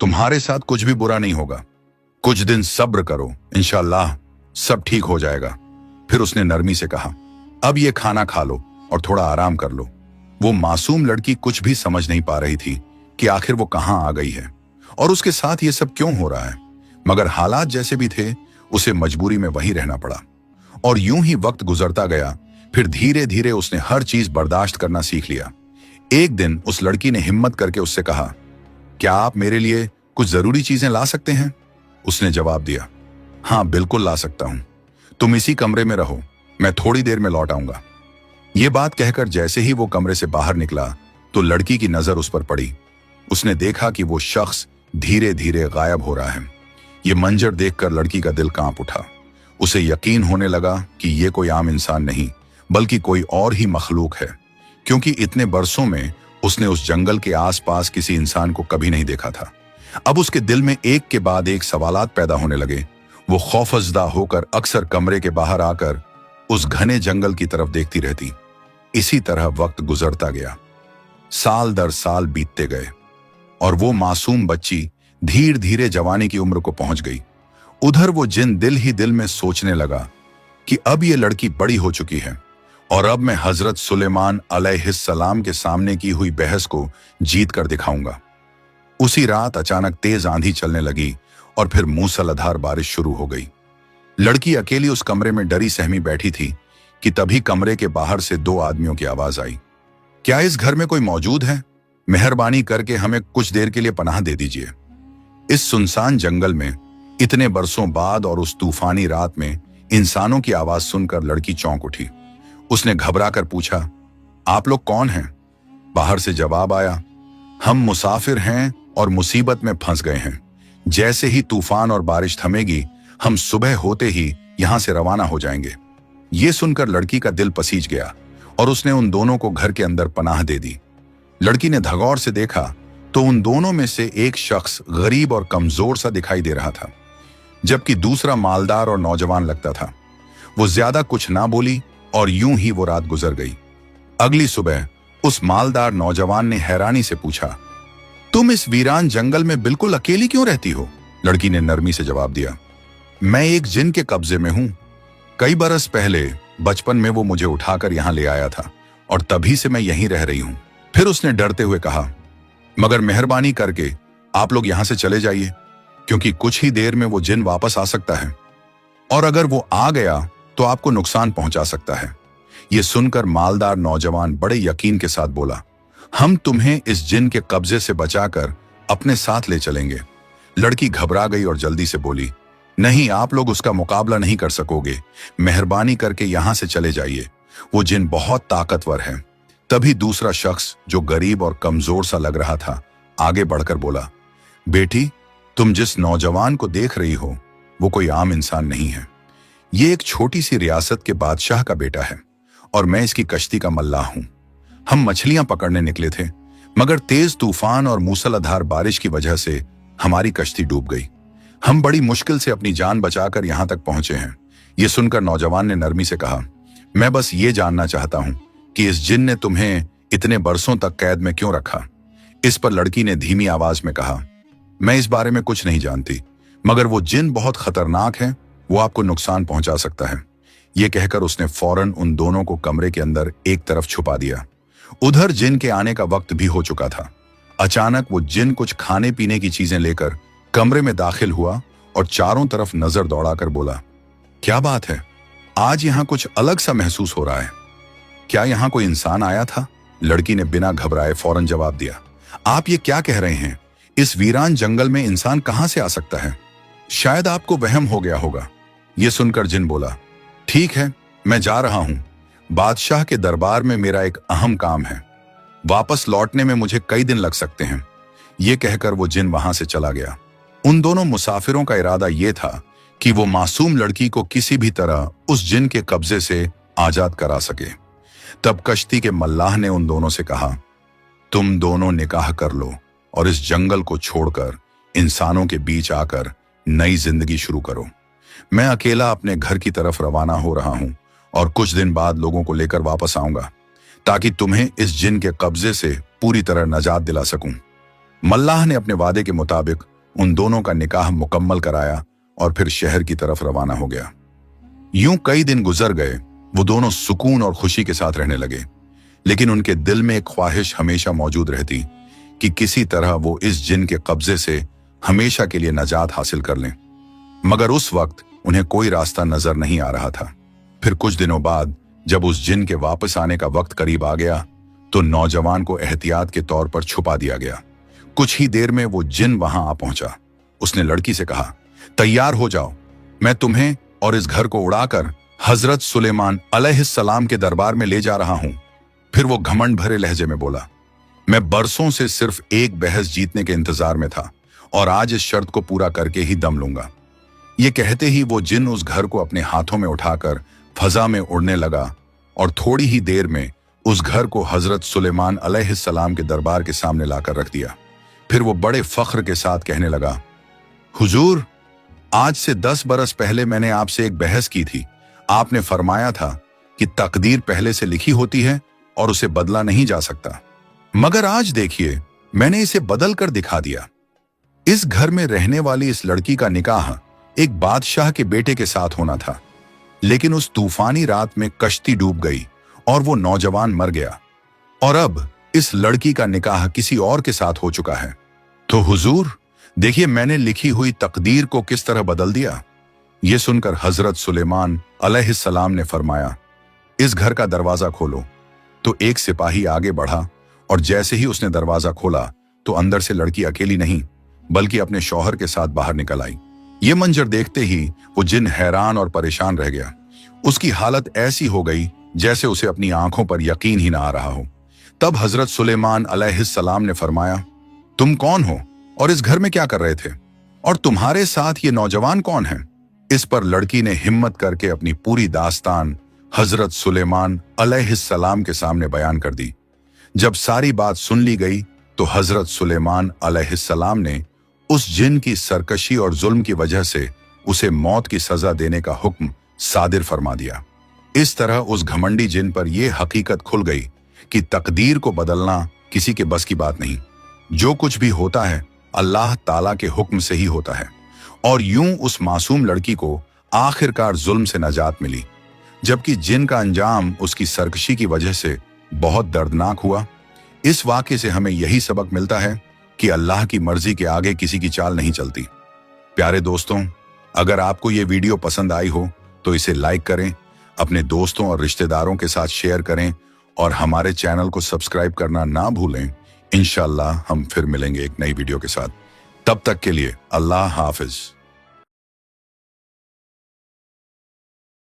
तुम्हारे साथ कुछ भी बुरा नहीं होगा, कुछ दिन सब्र करो, इंशाअल्लाह सब ठीक हो जाएगा। फिर उसने नरमी से कहा, अब ये खाना खा लो और थोड़ा आराम कर लो। वो मासूम लड़की कुछ भी समझ नहीं पा रही थी कि आखिर वो कहां आ गई है और उसके साथ ये सब क्यों हो रहा है, मगर हालात जैसे भी थे उसे मजबूरी में वहीं रहना पड़ा। और यूं ही वक्त गुजरता गया। फिर धीरे धीरे उसने हर चीज बर्दाश्त करना सीख लिया। एक दिन उस लड़की ने हिम्मत करके उससे कहा, क्या आप मेरे लिए कुछ जरूरी चीजें ला सकते हैं? उसने जवाब दिया, हाँ बिल्कुल ला सकता हूं, तुम इसी कमरे में रहो, मैं थोड़ी देर में लौट आऊंगा। ये बात कहकर जैसे ही वो कमरे से बाहर निकला तो लड़की की नजर उस पर पड़ी। उसने देखा कि वो शख्स धीरे धीरे गायब हो रहा है। ये मंजर देखकर लड़की का दिल कांप उठा। उसे यकीन होने लगा कि ये कोई आम इंसान नहीं बल्कि कोई और ही मखलूक है, क्योंकि इतने बरसों में उसने उस जंगल के आसपास किसी इंसान को कभी नहीं देखा था। अब उसके दिल में एक के बाद एक सवालात पैदा होने लगे। वो खौफजदा होकर अक्सर कमरे के बाहर आकर उस घने जंगल की तरफ देखती रहती। इसी तरह वक्त गुजरता गया। साल दर साल बीतते गए और वो मासूम बच्ची धीरे धीरे जवानी की उम्र को पहुंच गई। उधर वो जिन दिल ही दिल में सोचने लगा कि अब ये लड़की बड़ी हो चुकी है और अब मैं हजरत सुलेमान अलैहिस्सलाम के सामने की हुई बहस को जीत कर दिखाऊंगा। उसी रात अचानक तेज आंधी चलने लगी और फिर मूसलाधार बारिश शुरू हो गई। लड़की अकेली उस कमरे में डरी सहमी बैठी थी कि तभी कमरे के बाहर से दो आदमियों की आवाज आई। क्या इस घर में कोई मौजूद है? मेहरबानी करके हमें कुछ देर के लिए पनाह दे दीजिए। इस सुनसान जंगल में इतने बरसों बाद और उस तूफानी रात में इंसानों की आवाज सुनकर लड़की चौंक उठी। उसने घबरा कर पूछा, आप लोग कौन हैं? बाहर से जवाब आया, हम मुसाफिर हैं और मुसीबत में फंस गए हैं। जैसे ही तूफान और बारिश थमेगी हम सुबह होते ही यहां से रवाना हो जाएंगे। ये सुनकर लड़की का दिल पसीज गया और उसने उन दोनों को घर के अंदर पनाह दे दी। लड़की ने धगौर से देखा तो उन दोनों में से एक शख्स गरीब और कमजोर सा दिखाई दे रहा था, जबकि दूसरा मालदार और नौजवान लगता था। वो ज्यादा कुछ ना बोली और यूं ही वो रात गुजर गई। अगली सुबह उस मालदार नौजवान ने हैरानी से पूछा, तुम इस वीरान जंगल में बिल्कुल अकेली क्यों रहती हो? लड़की ने नरमी से जवाब दिया, मैं एक जिन के कब्जे में हूं। कई बरस पहले बचपन में वो मुझे उठाकर यहां ले आया था और तभी से मैं यहीं रह रही हूं। फिर उसने डरते हुए कहा, मगर मेहरबानी करके आप लोग यहां से चले जाइए, क्योंकि कुछ ही देर में वो जिन वापस आ सकता है और अगर वो आ गया तो आपको नुकसान पहुंचा सकता है। ये सुनकर मालदार नौजवान बड़े यकीन के साथ बोला, हम तुम्हें इस जिन के कब्जे से बचाकर अपने साथ ले चलेंगे। लड़की घबरा गई और जल्दी से बोली, नहीं, आप लोग उसका मुकाबला नहीं कर सकोगे, मेहरबानी करके यहां से चले जाइए, वो जिन बहुत ताकतवर है। तभी दूसरा शख्स जो गरीब और कमजोर सा लग रहा था आगे बढ़कर बोला, बेटी, तुम जिस नौजवान को देख रही हो वो कोई आम इंसान नहीं है। ये एक छोटी सी रियासत के बादशाह का बेटा है और मैं इसकी कश्ती का मल्लाह हूं। हम मछलियां पकड़ने निकले थे, मगर तेज तूफान और मूसलाधार बारिश की वजह से हमारी कश्ती डूब गई। हम बड़ी मुश्किल से अपनी जान बचाकर यहां तक पहुंचे हैं। ये सुनकर नौजवान ने नरमी से कहा, मैं बस ये जानना चाहता हूं कि इस जिन ने तुम्हें इतने बरसों तक कैद में क्यों रखा? इस पर लड़की ने धीमी आवाज में कहा, मैं इस बारे में कुछ नहीं जानती, मगर वो जिन बहुत खतरनाक है, वो आपको नुकसान पहुंचा सकता है। ये कहकर उसने फौरन उन दोनों को कमरे के अंदर एक तरफ छुपा दिया। उधर जिन के आने का वक्त भी हो चुका था। अचानक वो जिन कुछ खाने पीने की चीजें लेकर कमरे में दाखिल हुआ और चारों तरफ नजर दौड़ाकर बोला, क्या बात है, आज यहां कुछ अलग सा महसूस हो रहा है। क्या यहां कोई इंसान आया था? लड़की ने बिना घबराए फौरन जवाब दिया, आप ये क्या कह रहे हैं? इस वीरान जंगल में इंसान कहां से आ सकता है? शायद आपको वहम हो गया होगा। ये सुनकर जिन बोला, ठीक है, मैं जा रहा हूं। बादशाह के दरबार में मेरा एक अहम काम है, वापस लौटने में मुझे कई दिन लग सकते हैं। ये कहकर वो जिन वहां से चला गया। उन दोनों मुसाफिरों का इरादा यह था कि वो मासूम लड़की को किसी भी तरह उस जिन के कब्जे से आजाद करा सके। तब कश्ती के मल्लाह ने उन दोनों से कहा, तुम दोनों निकाह कर लो और इस जंगल को छोड़कर इंसानों के बीच आकर नई जिंदगी शुरू करो। मैं अकेला अपने घर की तरफ रवाना हो रहा हूं और कुछ दिन बाद लोगों को लेकर वापस आऊंगा, ताकि तुम्हें इस जिन के कब्जे से पूरी तरह नजात दिला सकूं। मल्लाह ने अपने वादे के मुताबिक उन दोनों का निकाह मुकम्मल कराया और फिर शहर की तरफ रवाना हो गया। यूं कई दिन गुजर गए। वो दोनों सुकून और खुशी के साथ रहने लगे, लेकिन उनके दिल में एक ख्वाहिश हमेशा मौजूद रहती कि किसी तरह वो इस जिन के कब्जे से हमेशा के लिए नजात हासिल कर लें। मगर उस वक्त उन्हें कोई रास्ता नजर नहीं आ रहा था। फिर कुछ दिनों बाद जब उस जिन के वापस आने का वक्त करीब आ गया तो नौजवान को एहतियात के तौर पर छुपा दिया गया। कुछ ही देर में वो जिन वहां आ पहुंचा। उसने लड़की से कहा, तैयार हो जाओ, मैं तुम्हें और इस घर को उड़ाकर हजरत सुलेमान अलैहिस्सलाम के दरबार में ले जा रहा हूं। फिर वो घमंड भरे लहजे में बोला, मैं बरसों से सिर्फ एक बहस जीतने के इंतजार में था और आज इस शर्त को पूरा करके ही दम लूंगा। ये कहते ही वो जिन उस घर को अपने हाथों में उठाकर फजा में उड़ने लगा और थोड़ी ही देर में उस घर को हजरत सुलेमान अलैहिस्सलाम के दरबार के सामने लाकर रख दिया। फिर वो बड़े फख्र के साथ कहने लगा, हुजूर, आज से 10 बरस पहले मैंने आपसे एक बहस की थी। आपने फरमाया था कि तकदीर पहले से लिखी होती है और उसे बदला नहीं जा सकता। मगर आज देखिए, मैंने इसे बदल कर दिखा दिया। इस घर में रहने वाली इस लड़की का निकाह एक बादशाह के बेटे के साथ होना था, लेकिन उस तूफानी रात में कश्ती डूब गई और वो नौजवान मर गया और अब इस लड़की का निकाह किसी और के साथ हो चुका है। तो हुजूर, देखिए मैंने लिखी हुई तकदीर को किस तरह बदल दिया। ये सुनकर हजरत सुलेमान अलैहिस्सलाम ने फरमाया, इस घर का दरवाजा खोलो। तो एक सिपाही आगे बढ़ा और जैसे ही उसने दरवाजा खोला तो अंदर से लड़की अकेली नहीं बल्कि अपने शौहर के साथ बाहर निकल आई। ये मंजर देखते ही वो जिन हैरान और परेशान रह गया। उसकी हालत ऐसी हो गई जैसे उसे अपनी आंखों पर यकीन ही ना आ रहा हो। तब हजरत सुलेमान अलैहिस्सलाम ने फरमाया, तुम कौन हो और इस घर में क्या कर रहे थे, और तुम्हारे साथ ये नौजवान कौन है? इस पर लड़की ने हिम्मत करके अपनी पूरी दास्तान हजरत सुलेमान अलैहिस्सलाम के सामने बयान कर दी। जब सारी बात सुन ली गई तो हजरत सुलेमान अलैहिस्सलाम ने उस जिन की सरकशी और जुल्म की वजह से उसे मौत की सजा देने का हुक्म सादिर फरमा दिया। इस तरह उस घमंडी जिन पर यह हकीकत खुल गई कि तकदीर को बदलना किसी के बस की बात नहीं। जो कुछ भी होता है अल्लाह ताला के हुक्म से ही होता है। और यूं उस मासूम लड़की को आखिरकार जुल्म से नजात मिली, जबकि जिन का अंजाम उसकी सरकशी की वजह से बहुत दर्दनाक हुआ। इस वाक़े से हमें यही सबक मिलता है कि अल्लाह की मर्जी के आगे किसी की चाल नहीं चलती। प्यारे दोस्तों, अगर आपको ये वीडियो पसंद आई हो तो इसे लाइक करें, अपने दोस्तों और रिश्तेदारों के साथ शेयर करें और हमारे चैनल को सब्सक्राइब करना ना भूलें। इंशाअल्लाह हम फिर मिलेंगे एक नई वीडियो के साथ। तब तक के लिए अल्लाह हाफिज।